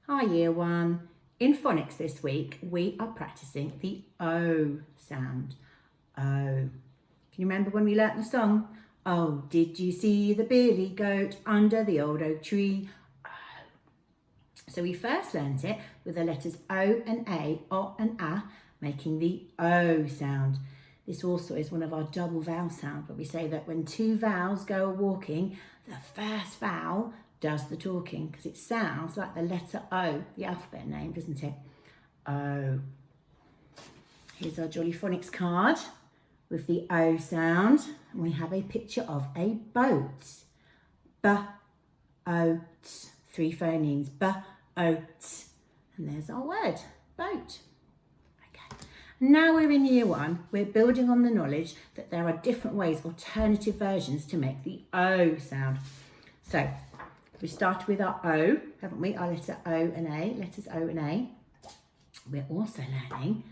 Hi Year 1. In phonics this week, we are practicing the O sound. O. Can you remember when we learnt the song? Oh, did you see the billy goat under the old oak tree? O. So we first learnt it with the letters O and A, O and A, making the O sound. This also is one of our double vowel sounds, but we say that when two vowels go walking, the first vowel does the talking because it sounds like the letter O, the alphabet name, doesn't it? O. Here's our Jolly Phonics card with the O sound, and we have a picture of a boat. B-O-T, 3 phonemes, B-O-T, and there's our word, boat. Now we're in Year 1, we're building on the knowledge that there are different ways, alternative versions to make the O sound. So we started with our O, haven't we? Our letter O and A, letters O and A. We're also learning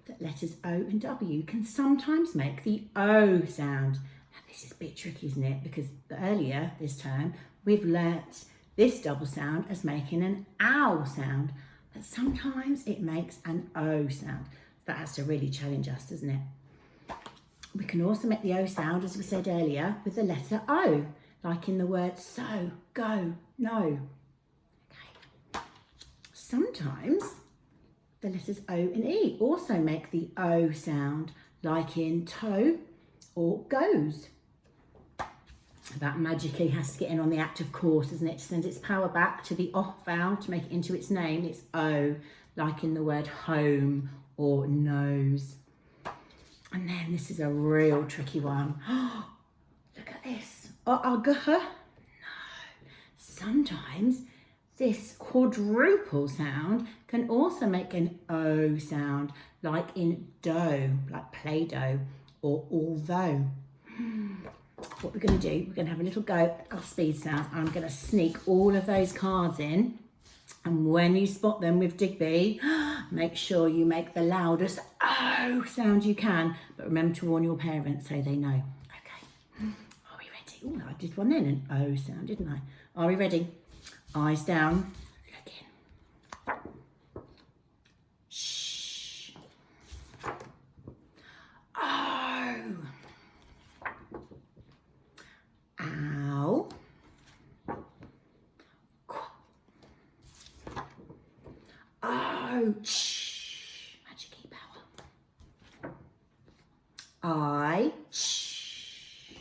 that letters O and W can sometimes make the O sound. Now this is a bit tricky, isn't it? Because earlier this term, we've learnt this double sound as making an ow sound, but sometimes it makes an O sound. That has to really challenge us, doesn't it? We can also make the O sound, as we said earlier, with the letter O, like in the word so, go, no. Okay. Sometimes the letters O and E also make the O sound, like in toe or goes. That magically has to get in on the active course, isn't it? To send its power back to the O vowel to make it into its name. It's O, like in the word home or nose. And then this is a real tricky one. Look at this. No. Sometimes this quadruple sound can also make an O sound, like in dough, like Play-Doh, or although. What we're going to do, we're going to have a little go at our speed sound. I'm going to sneak all of those cards in. And when you spot them with Digby, make sure you make the loudest O sound you can. But remember to warn your parents so they know. Okay, are we ready? Oh, I did one then, an O sound, didn't I? Are we ready? Eyes down, look in. Shh. O. Ow. Ch, magic key power. I, ch.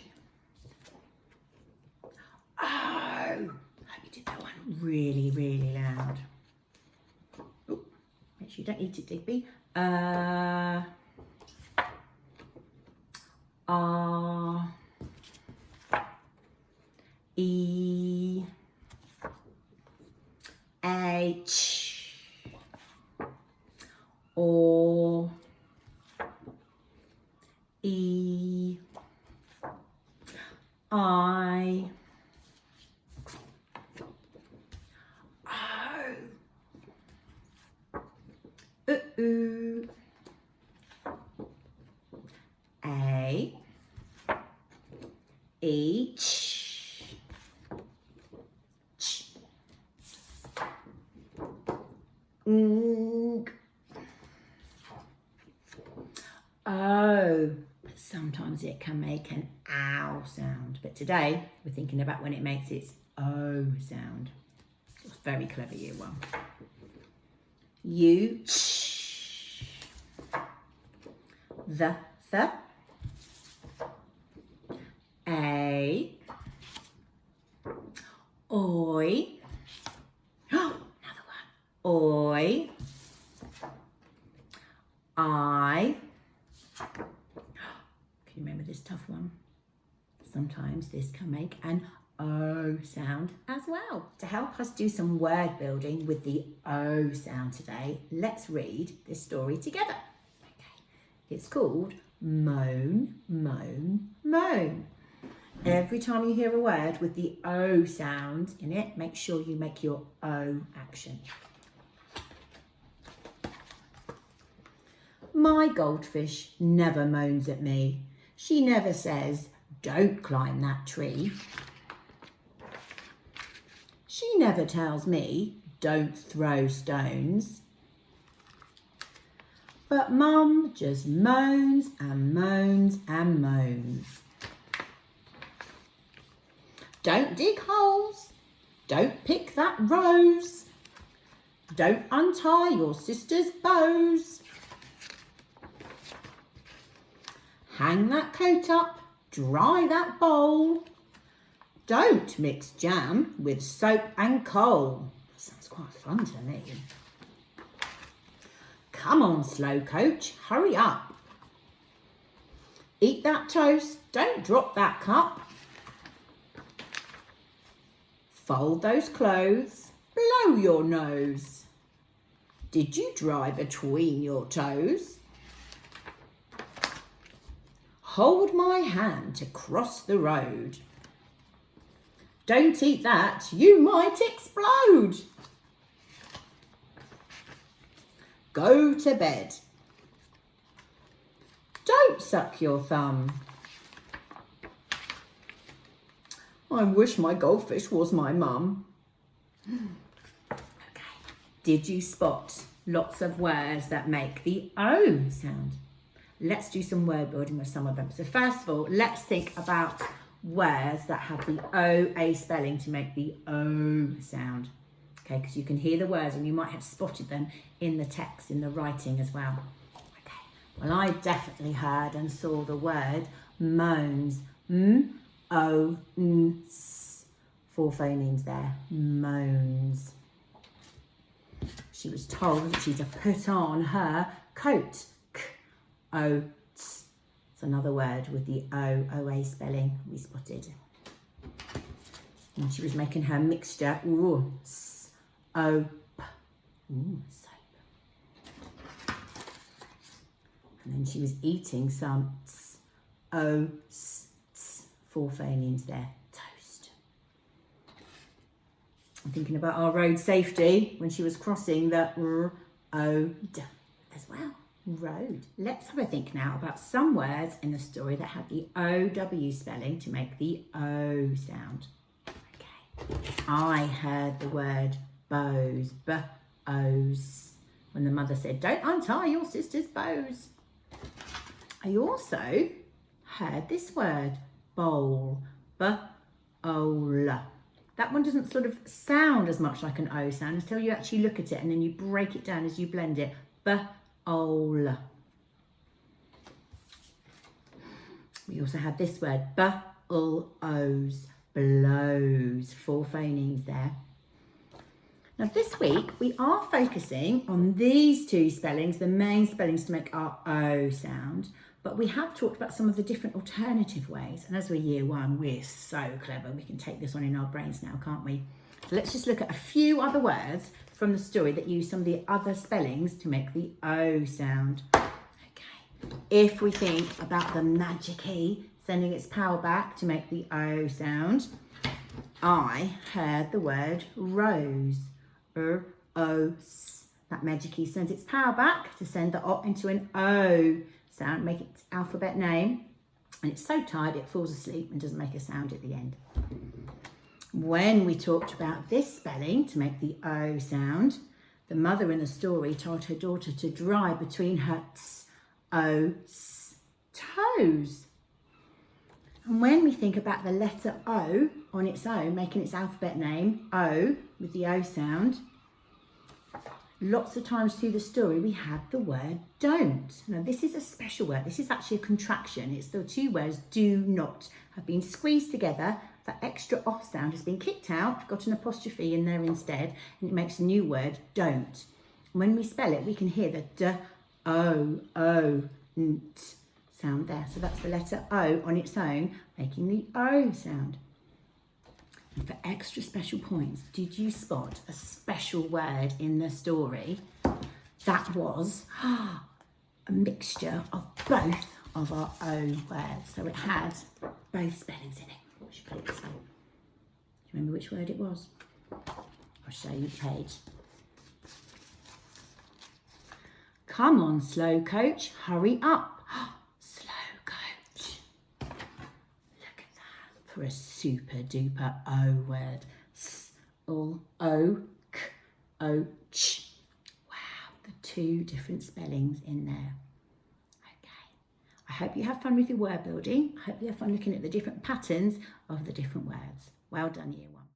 Oh, I hope you did that one really, really loud. Oh, make sure you don't eat it, Digby. R, E, H, O, E, I, O, A, H, Ch, O. Sometimes it can make an ow sound, but today we're thinking about when it makes its O sound. It's very clever, Year 1. U, ch, the, A, oi, another one, oi, I. Can you remember this tough one? Sometimes this can make an O sound as well. To help us do some word building with the O sound today, let's read this story together. Okay. It's called Moan, Moan, Moan. Every time you hear a word with the O sound in it, make sure you make your O action. My goldfish never moans at me. She never says, don't climb that tree. She never tells me, don't throw stones. But Mum just moans and moans and moans. Don't dig holes. Don't pick that rose. Don't untie your sister's bows. Hang that coat up. Dry that bowl. Don't mix jam with soap and coal. Sounds quite fun to me. Come on, slow coach, hurry up. Eat that toast, don't drop that cup. Fold those clothes, blow your nose. Did you dry between your toes? Hold my hand to cross the road. Don't eat that, you might explode. Go to bed. Don't suck your thumb. I wish my goldfish was my mum. Okay. Did you spot lots of words that make the O sound? Let's do some word building with some of them. So first of all, let's think about words that have the OA spelling to make the O sound. Okay, because you can hear the words and you might have spotted them in the text, in the writing as well. Okay, well, I definitely heard and saw the word moans. M-O-N-S. 4 phonemes there. Moans. She was told that she's to put on her coat. K-O-T. It's another word with the O-O-A spelling we spotted. And she was making her mixture. Ooh, S-O-P. Ooh, soap. And then she was eating some S-O-S. 4 phonemes there. Toast. I'm thinking about our road safety when she was crossing the R-O-D as well. Road. Let's have a think now about some words in the story that have the O-W spelling to make the O sound. Okay. I heard the word bows, B-O's, when the mother said, don't untie your sister's bows. I also heard this word, bowl, B-O-L. That one doesn't sort of sound as much like an O sound until you actually look at it and then you break it down as you blend it. B-O-L. We also had this word, B-L-O's, blows, 4 phonemes there. Now this week we are focusing on these 2 spellings, the main spellings to make our O sound, but we have talked about some of the different alternative ways. And as we're year 1, we're so clever. We can take this on in our brains now, can't we? So let's just look at a few other words from the story that use some of the other spellings to make the O sound. Okay. If we think about the magic key sending its power back to make the O sound, I heard the word rose. R-O-S. That magic key sends its power back to send the O into an O sound, make its alphabet name. And it's so tired it falls asleep and doesn't make a sound at the end. When we talked about this spelling to make the O sound, the mother in the story told her daughter to dry between her T-O-S toes. And when we think about the letter O on its own, making its alphabet name, O, with the O sound, lots of times through the story we had the word don't. Now this is a special word. This is actually a contraction. It's the 2 words do not have been squeezed together. That extra off sound has been kicked out, got an apostrophe in there instead, and it makes a new word, don't. When we spell it, we can hear the D-O-O-N-T sound there. So that's the letter O on its own, making the O sound. And for extra special points, did you spot a special word in the story that was a mixture of both of our O words? So it had both spellings in it. I should put it this way. Do you remember which word it was? I'll show you the page. Come on, slow coach, hurry up. Slow coach. Look at that for a super duper O word. S-O-K och. Wow, the two different spellings in there. Okay, I hope you have fun with your word building. I hope you have fun looking at the different patterns of the different words. Well done, Year 1.